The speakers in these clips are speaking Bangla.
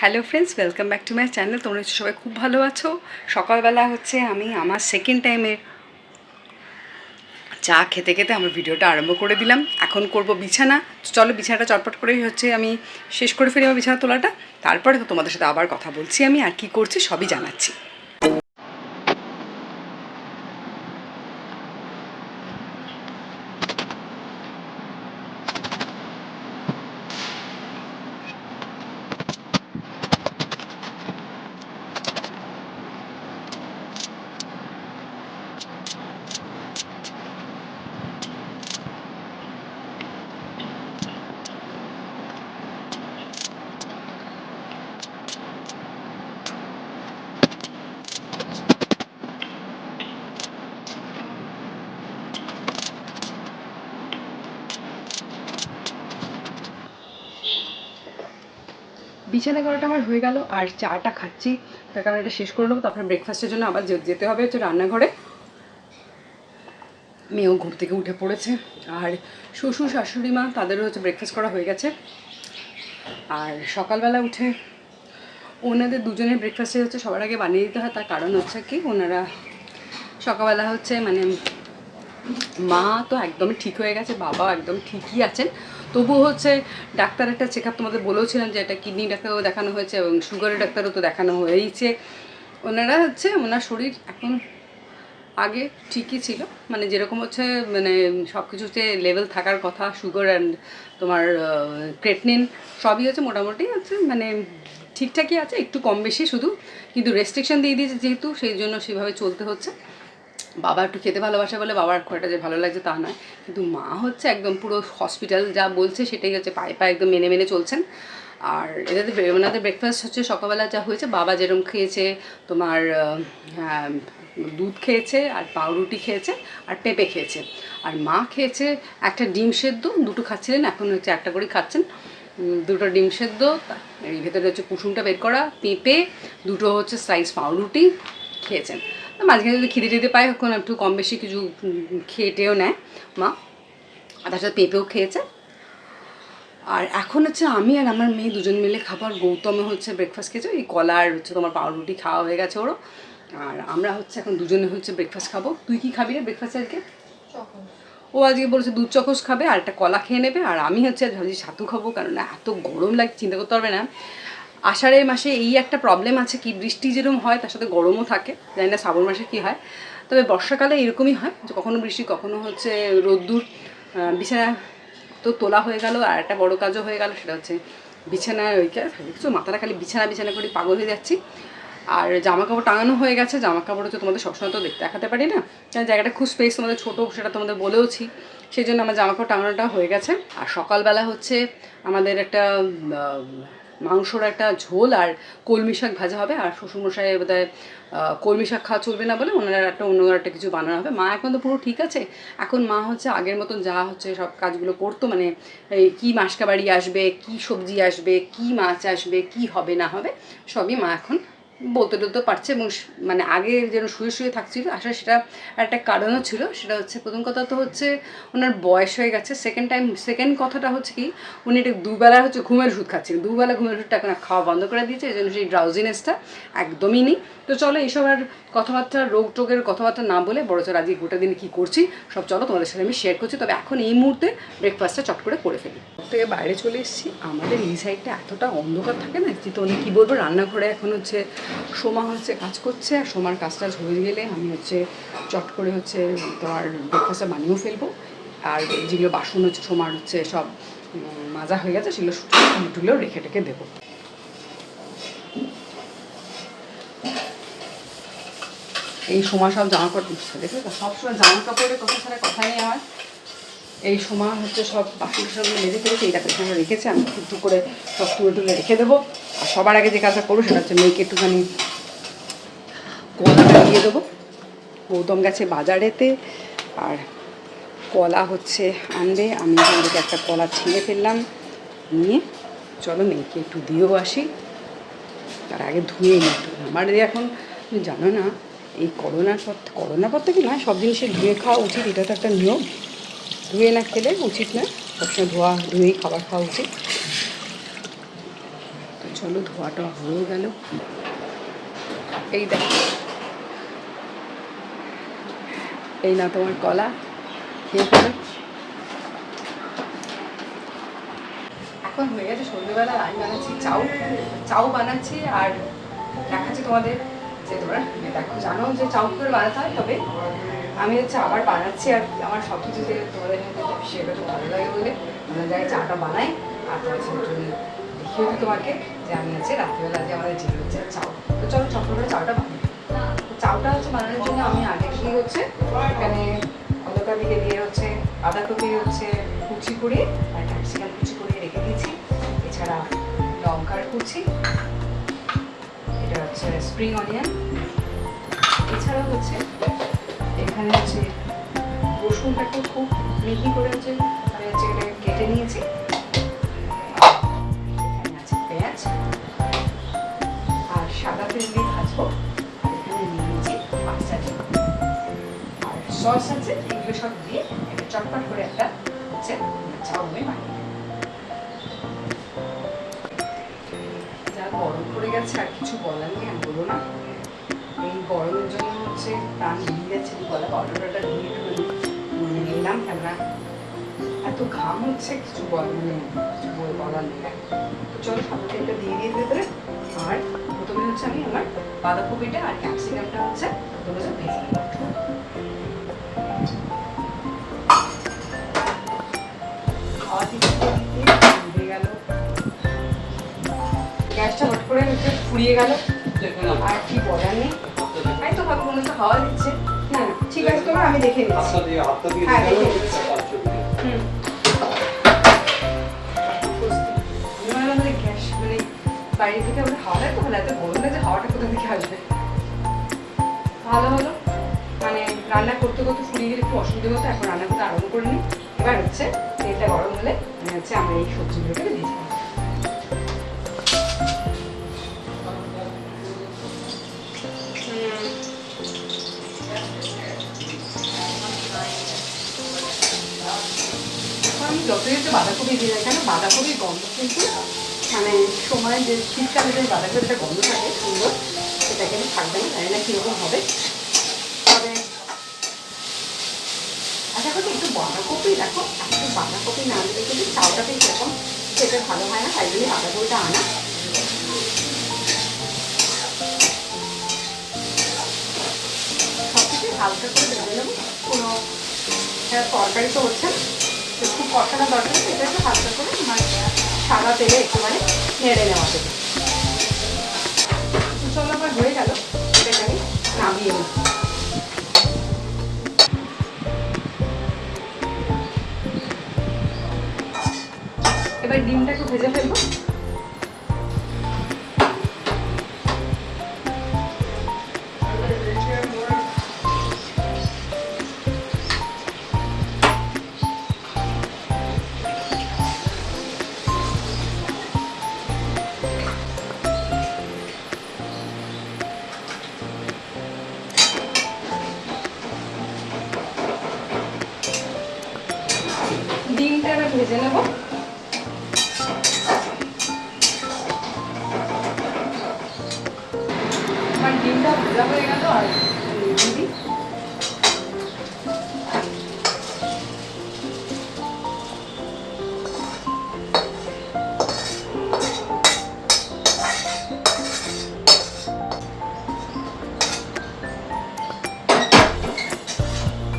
Hello friends, welcome back to my channel. তোমরা সবাই খুব ভালো আছো। সকালবেলা হচ্ছে আমি আমার সেকেন্ড টাইমের চা খেতে খেতে আমার ভিডিওটা আরম্ভ করে দিলাম। এখন করব বিছানা। চলো বিছানাটা চটপট করেই হচ্ছে আমি শেষ করে ফেলি আমার বিছানা তোলাটা। তারপরে তো তোমাদের সাথে আবার কথা বলছি আমি, আর কি করছি সবই জানাচ্ছি। বিছানা করাটা আমার হয়ে গেল, আর চাটা খাচ্ছি। তার কারণে এটা শেষ করে নেবো, তারপরে ব্রেকফাস্টের জন্য আবার যেতে হবে হচ্ছে রান্নাঘরে। মেয়েও ঘুম থেকে উঠে পড়েছে, আর শ্বশুর শাশুড়ি মা তাদেরও হচ্ছে ব্রেকফাস্ট করা হয়ে গেছে। আর সকালবেলা উঠে ওনাদের দুজনের ব্রেকফাস্টে হচ্ছে সবার আগে বানিয়ে দিতে হয়। তার কারণ হচ্ছে কি, ওনারা সকালবেলা হচ্ছে মানে মা তো একদমই ঠিক হয়ে গেছে, বাবা একদম ঠিকই আছেন, তবু হচ্ছে ডাক্তার একটা চেক আপ তোমাদের বলেওছিলাম যে এটা কিডনি ডাক্তারও দেখানো হয়েছে এবং সুগারের ডাক্তারও তো দেখানো হয়েইছে। ওনারা হচ্ছে ওনার শরীর এখন আগে ঠিকই ছিল, মানে যেরকম হচ্ছে মানে সব কিছুতে লেভেল থাকার কথা, সুগার অ্যান্ড তোমার ক্রেটনিন সবই হচ্ছে মোটামুটি হচ্ছে মানে ঠিকঠাকই আছে, একটু কম বেশি শুধু, কিন্তু রেস্ট্রিকশন দিয়ে দিয়েছে যেহেতু, সেই জন্য সেভাবে চলতে হচ্ছে। বাবা একটু খেতে ভালোবাসে বলে বাবার খুব একটা যে ভালো লাগছে তা নয়, কিন্তু মা হচ্ছে একদম পুরো হসপিটাল যা বলছে সেটাই হচ্ছে পায়ে পায়ে একদম মেনে মেনে চলছেন। আর এদের ওনাদের ব্রেকফাস্ট হচ্ছে সকালবেলা যা হয়েছে, বাবা যেরকম খেয়েছে তোমার দুধ খেয়েছে আর পাউরুটি খেয়েছে আর পেঁপে খেয়েছে, আর মা খেয়েছে একটা ডিম সেদ্ধ, দুটো খাচ্ছিলেন, এখন হচ্ছে একটা করেই খাচ্ছেন। দুটো ডিম সেদ্ধ, এই ভেতরে হচ্ছে কুসুমটা বের করা, পেঁপে, দুটো হচ্ছে স্লাইস পাউরুটি খেয়েছেন। মাঝখানে যদি খিদে টিদে পায় এখন একটু কম বেশি কিছু খেটেও নেয় মা, আর তার সাথে পেঁপেও খেয়েছে। আর এখন হচ্ছে আমি আর আমার মেয়ে দুজন মিলে খাবো, আর গৌতমে হচ্ছে ব্রেকফাস্ট খেয়েছে, এই কলা আর হচ্ছে তোমার পাউরুটি খাওয়া হয়ে গেছে ওরও। আর আমরা হচ্ছে এখন দুজনে হচ্ছে ব্রেকফাস্ট খাবো। তুই কি খাবি রে ব্রেকফাস্ট আজকে? ও আজকে বলছে দুধ চকোস খাবে আর একটা কলা খেয়ে নেবে, আর আমি হচ্ছে ভাবছি ছাতু খাবো, কারণ এত গরম লাগে চিন্তা করতে পারবে না। আষাঢ়ের মাসে এই একটা প্রবলেম আছে কি, বৃষ্টি যেরকম হয় তার সাথে গরমও থাকে, জানি না শ্রাবণ মাসে কী হয়, তবে বর্ষাকালে এরকমই হয় যে কখনো বৃষ্টি কখনো হচ্ছে রোদ্দুর। বিছানা তো তোলা হয়ে গেল, আর একটা বড়ো কাজও হয়ে গেল, সেটা হচ্ছে বিছানায় ওই কিছু মাথাটা খালি বিছানা বিছানা করে পাগল হয়ে যাচ্ছি। আর জামা কাপড় টাঙানো হয়ে গেছে, জামা কাপড় হচ্ছে তোমাদের সবসময় তো দেখাতে পারি না, কারণ জায়গাটা খুব স্পেস তোমাদের ছোটো, সেটা তোমাদের বলেওছি, সেই জন্য আমার জামা কাপড় টাঙানোটা হয়ে গেছে। আর সকালবেলা হচ্ছে আমাদের একটা মাংসর একটা ঝোল আর কলমি শাক ভাজা হবে, আর শ্বশুরমশাই বোধহয় কলমি শাক খাওয়া চলবে না বলে ওনারা অন্য একটা কিছু বানানো হবে। মা এখন তো পুরো ঠিক আছে, এখন মা হচ্ছে আগের মতন যা হচ্ছে সব কাজগুলো করতো, মানে এই কী মাসকাবাড়ি আসবে, কী সবজি আসবে, কী মাছ আসবে, কী হবে না হবে সবই মা এখন বলতে টলতে পারছে, এবং মানে আগে যেন শুয়ে শুয়ে থাকছিল আসলে সেটা একটা কারণও ছিল। সেটা হচ্ছে প্রথম কথা তো হচ্ছে ওনার বয়স হয়ে গেছে, সেকেন্ড কথাটা হচ্ছে কি, উনি এটা দুবেলা হচ্ছে ঘুমের ওষুধ খাচ্ছেন, দুবেলা ঘুমের ওষুধটা এখন খাওয়া বন্ধ করে দিয়েছে, এই জন্য সেই ড্রাউজিনেসটা একদমই নেই। তো চলো এইসব আর কথাবার্তা রোগ টোগের কথাবার্তা না বলে বড় চল আজকে গোটা দিন কী করছি সব চলো তোমাদের সাথে আমি শেয়ার করছি। তবে এখন এই মুহূর্তে ব্রেকফাস্টটা চট করে ফেলি। থেকে বাইরে চলে এসেছি, আমাদের এই সাইডটা এতটা অন্ধকার থাকে না যে, তো উনি কী বলবো, রান্নাঘরে এখন হচ্ছে সোমা হচ্ছে কাজ করছে, আর সোমার কাজটা হয়ে গেলে আমি হচ্ছে চট করে হচ্ছে তোমার ব্রেকফাস্টটা বানিয়েও ফেলবো। আর যেগুলো বাসন হচ্ছে সোমার হচ্ছে সব মাজা হয়ে গেছে, সেগুলো টুলেও রেখে দেবো। এই সময় সব জামা কাপড় দেখে সবসময় জামা কাপড়ের কথা ছাড়া কথা নেই আমার। এই সময় হচ্ছে সব বাসন টাসনগুলো মেজে ফেলেছে, এইটা পেছনে রেখেছে, আমি একটু করে সব তুলে রেখে দেবো। আর সবার আগে যে কাজটা করবো সেটা হচ্ছে মেয়েকে একটুখানি কলাটা দিয়ে দেবো। গৌতম গেছে বাজারেতে, আর কলা হচ্ছে আনবে, আমি এখান থেকে একটা কলা ছিঁড়ে ফেললাম, নিয়ে চলো মেয়েকে একটু দিয়েও আসি। তার আগে ধুয়ে নিই একটু, আমার এখন জানো না এই করোনার পর থেকে নয়, সব জিনিসে ধুয়ে খাওয়া উচিত, এটা তো একটা নিয়ম, ধুয়ে না খেলে উচিত না, সবসময় ধুয়েই খাবার খাওয়া উচিত। তো চলো ধোয়াটা হয়ে গেল। এই দেখো, এই না তোমার কলা, খেয়ে ফেলো। এখন হয়ে গেছে সন্ধ্যেবেলা, আমি বানাচ্ছি চাউ বানাচ্ছি। আর দেখাচ্ছি তোমাদের যে তোমরা দেখো, জানো যে চাউ করে বানাতে হয়, তবে আমি হচ্ছে আবার বানাচ্ছি। আর আমার সব কিছুতে তোমাদের শেয়ার করতে ভালো লাগে বলে আমরা যাই চাটা বানাই। আর তোমার জন্য দেখিয়ে দিই তোমাকে যে আমি হচ্ছে রাত্রিবেলা যে আমাদের যে হচ্ছে চাউ। তো চলো ছোট করে চাউটা বানাই। চাউটা হচ্ছে বানানোর জন্য আমি আগে কি হচ্ছে এখানে অন্ধকার দিকে দিয়ে হচ্ছে বাঁধাকপি হচ্ছে কুচি করে আর ক্যাপসিকাম কুচি করে রেখে দিয়েছি। এছাড়া লঙ্কার কুচি, এটা হচ্ছে স্প্রিং অনিয়ন, এছাড়া হচ্ছে এখানে হচ্ছে রসুনটাকে খুব মিহি করে হচ্ছে আমি হচ্ছে এটা কেটে নিয়েছি। এখানে আছে পেঁয়াজ আর সাদা তেল দিয়ে ভাজবো। এখানে নিয়ে নিয়েছি পাঁচটা ডিম আর সস আছে, এগুলো সব দিয়ে একটা চটপট করে একটা হচ্ছে চাউমিন বানিয়ে দেবো। যা গরম পড়ে গেছে আর কিছু বলার নেই, আমি বলবো না। এই গরমের জন্য হচ্ছে প্রাণ বেরিয়ে যাচ্ছে, গলা অর্ডারটা দিয়ে একটু নিলাম, কেননা এত ঘাম হচ্ছে কিছু বলার নেই। তো চলো সাদা তেলটা দিয়ে ভেতরে। আর প্রথমে হচ্ছে আমি আমার বাঁধাকপিটা আর ক্যাপসিকামটা হচ্ছে প্রথমে ভেজে নেব। খাওয়া দিতে গেল, গ্যাসটা হট করে ফুরিয়ে গেল, আর কি বলার নেই। তাই তো ভাবো মনে হচ্ছে হাওয়া দিচ্ছে। না না ঠিক আছে, তোমার আমি দেখে নিচ্ছি। হ্যাঁ দেখে নিচ্ছি। আমাদের গ্যাস মানে বাইরে থেকে আমাদের হাওয়া দেয় তো ভালো, এত গরম লাগে যে হাওয়াটা কোথা থেকে আসবে। ভালো হলো, মানে রান্না করতে করতে ফুরিয়ে গেলে একটু অসুবিধা হতো। এখন রান্না করতে আরম্ভ করে নিই। এবার হচ্ছে তেলটা গরম হলে হচ্ছে আমরা এই সবজিগুলোকে দিয়ে দিই। আমি যতই হচ্ছে বাঁধাকপি দিয়ে যাই, কেন বাঁধাকপির গন্ধ কিন্তু মানে সময় যে শীতকালে যে বাঁধাকপিটা গন্ধ থাকে সুন্দর, সেটা কিন্তু থাকবে না, জানি না কীরকম হবে। তবে আশা করছি একটু বাঁধাকপি দেখো, একটু বাঁধাকপি না দিলে কিন্তু চাউটাকে সেরকম খেতে ভালো হয় না, তাই জন্যই বাঁধাকপিটা আনা। সব কিছু হালকা করে ভেজে নেবো, কোনো তরকারি তো হচ্ছে খুব কষানো দরকার, এটা একটু হালকা করে আমার সাদা তেলে একটুখানি নেড়ে নেওয়া যাবে। চলো আবার হয়ে গেল, এটাকে আমি নামিয়ে নিই। এবার ডিমটা একটু ভেজে ফেলবো। ডিমটা এবার ভেজে নেব। আমার ডিমটা ভাজা হয়ে গেল, আর দিদি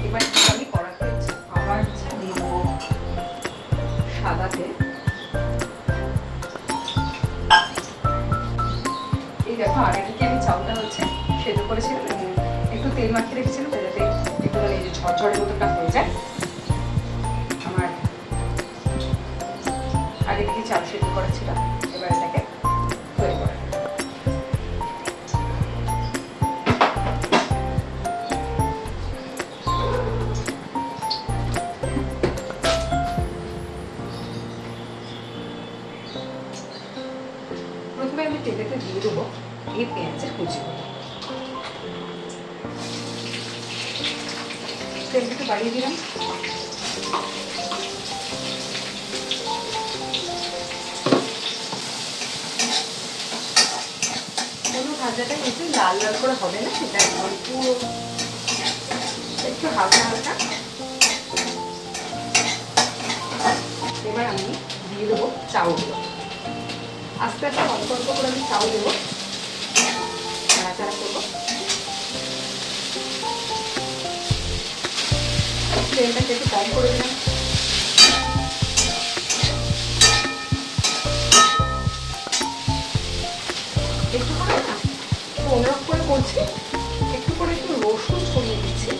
এবার আমি কড়াতে আবার দিয়ে দেবো সাদা তেল। এই দেখো, আর একদিকে আমি চাউটা হচ্ছে সেদ্ধ করেছিলাম, একটু তেল মাখিয়ে রেখেছিলাম যাতে একটু মানে এই যে ঝরঝরের মতনটা হয়ে যায়। আমার আগে থেকে চাল সেদ্ধ করা ছিল, এবার এটাকে তৈরি করে প্রথমে আমি তেলেতে দিয়ে দেবো এই পেঁয়াজের কুচিগুলো। তেলটা একটু বাড়িয়ে দিলাম। ভাজাটা কিন্তু লাল লাল করে হবে না, সেটা একদম পুরো একটু হালকা হালকা। এবার আমি দিয়ে দেবো চাউলগুলো, আস্তে আস্তে অল্প অল্প করে আমি চাউল দেবো, নাড়াচাড়া করবো। ফ্লেমটাকে একটু কম করে দিলাম। একটু করে না অনুরোধ করে করছি, একটু করে একটু রসুন ছড়িয়ে দিচ্ছি,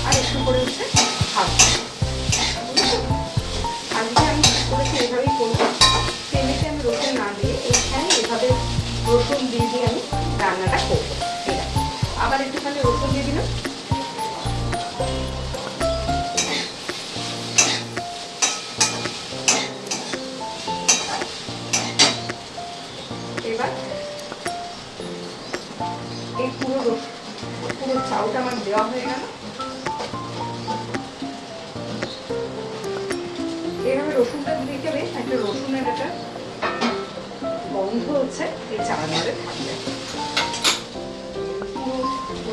আর একটু করে হচ্ছে হালকা। আজকে আমি করেছি এভাবেই করবো, তেলেতে আমি রসুন না দিয়ে এইখানে এভাবে রসুন দিয়ে আমি রান্নাটা করবো। ঠিক আছে, আবার একটুখানি রসুন দিয়ে দিলাম। এবার এই পুরো চাউটা আমার দেওয়া হয়ে গেল। এইভাবে রসুনটা দিয়ে দেবে, একটা রসুনের একটা গন্ধ হচ্ছে এই চালের মধ্যে থাকবে। পুরো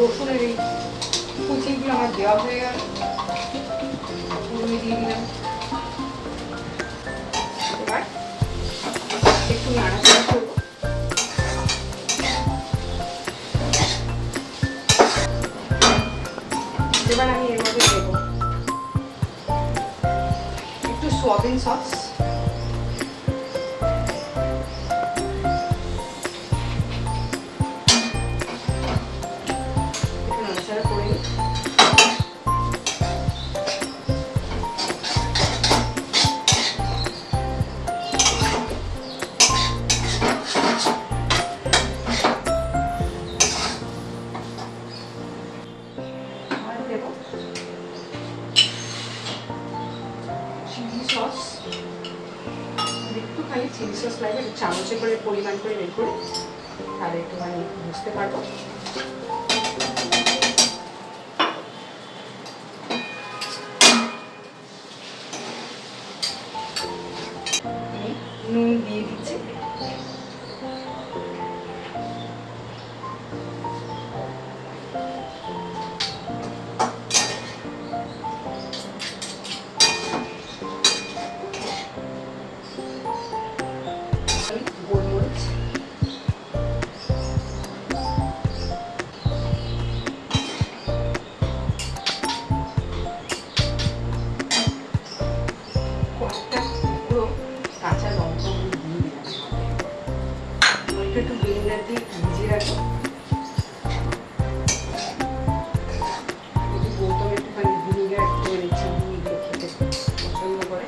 রসুনের এই কুচিগুলো আমার দেওয়া হয়ে গেল, পুরো দিয়ে দিলাম। এবার একটু নাড়াচাড়া করবো। এবার আমি এর মধ্যে দেবো একটু সয়াবিন সস, একটু নাড়াচাড়া করে নিই। আর দেবো চিলি সস, একটুখানি চিলি সস লাগবে, চামচে করে পরিমাণ করে বের করে, তাহলে একটুখানি বুঝতে পারবো। নুন দিয়ে দিচ্ছি, গোলমরিচ, কয়েকটা পুরো কাঁচা লঙ্কা দিয়ে দিলাম। একটু ভিনেগার দিয়ে ভিজিয়ে রাখবো, বোতলে একটুখানি ভিনেগার করে দিচ্ছি, ভিনেগার খেতে পছন্দ করে।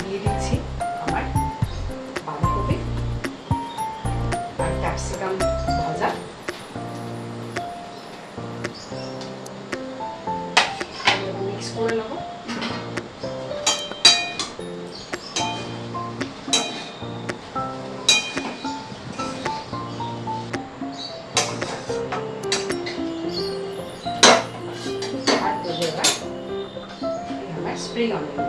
দিয়ে দিচ্ছি আমার বাঁধাকপি আর ক্যাপসিকাম ভাজা, মিক্স করে নেবো। আর দেবো এবার আমার স্প্রিং অনিয়ন।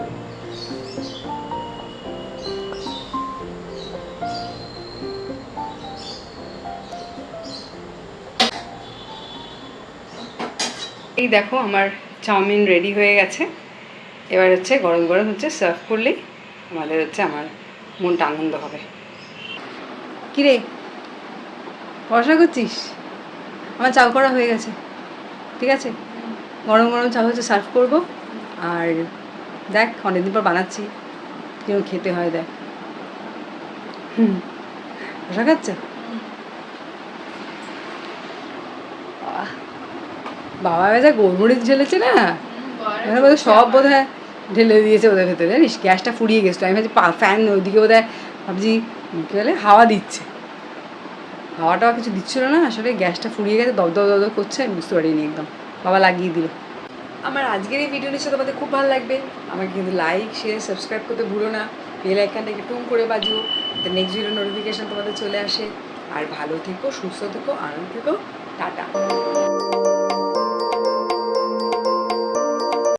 এই দেখো আমার চাউমিন রেডি হয়ে গেছে। এবার হচ্ছে গরম গরম হচ্ছে সার্ভ করলেই আমাদের হচ্ছে আমার মনটা আনন্দ হবে। কিরে পড়াশোনা করছিস? আমার চাউ করা হয়ে গেছে, ঠিক আছে? গরম গরম চা হচ্ছে সার্ভ করবো। আর দেখ অনেকদিন পর বানাচ্ছি, কেউ খেতে হয় দেখ। পড়াশোনা খাচ্ছে বাবা, যা গোলমরিচ ঢেলেছে না, বোধহয় সব বোধহয় ঢেলে দিয়েছে ওদের ভেতরে, জানিস? গ্যাসটা ফুরিয়ে গেছিলো। আমি ভাবছি ফ্যান ওইদিকে বোধহয়, ভাবছি কী বলে হাওয়া দিচ্ছে, হাওয়াটা কিছু দিচ্ছিল না, আসলে গ্যাসটা ফুরিয়ে গেছে, দব দব দব করছে, আমি বুঝতে পারিনি একদম, বাবা লাগিয়ে দিল। আমার আজকের এই ভিডিও নিশ্চয় তোমাদের খুব ভালো লাগবে। আমাকে কিন্তু লাইক শেয়ার সাবস্ক্রাইব করতে ভুলো না, বেল আইকনটাকে টুম করে বাজিও, যাতে নেক্সট ভিডিও নোটিফিকেশান তোমাদের চলে আসে। আর ভালো থেকো, সুস্থ থেকো, আনন্দ থেকো, টাটা।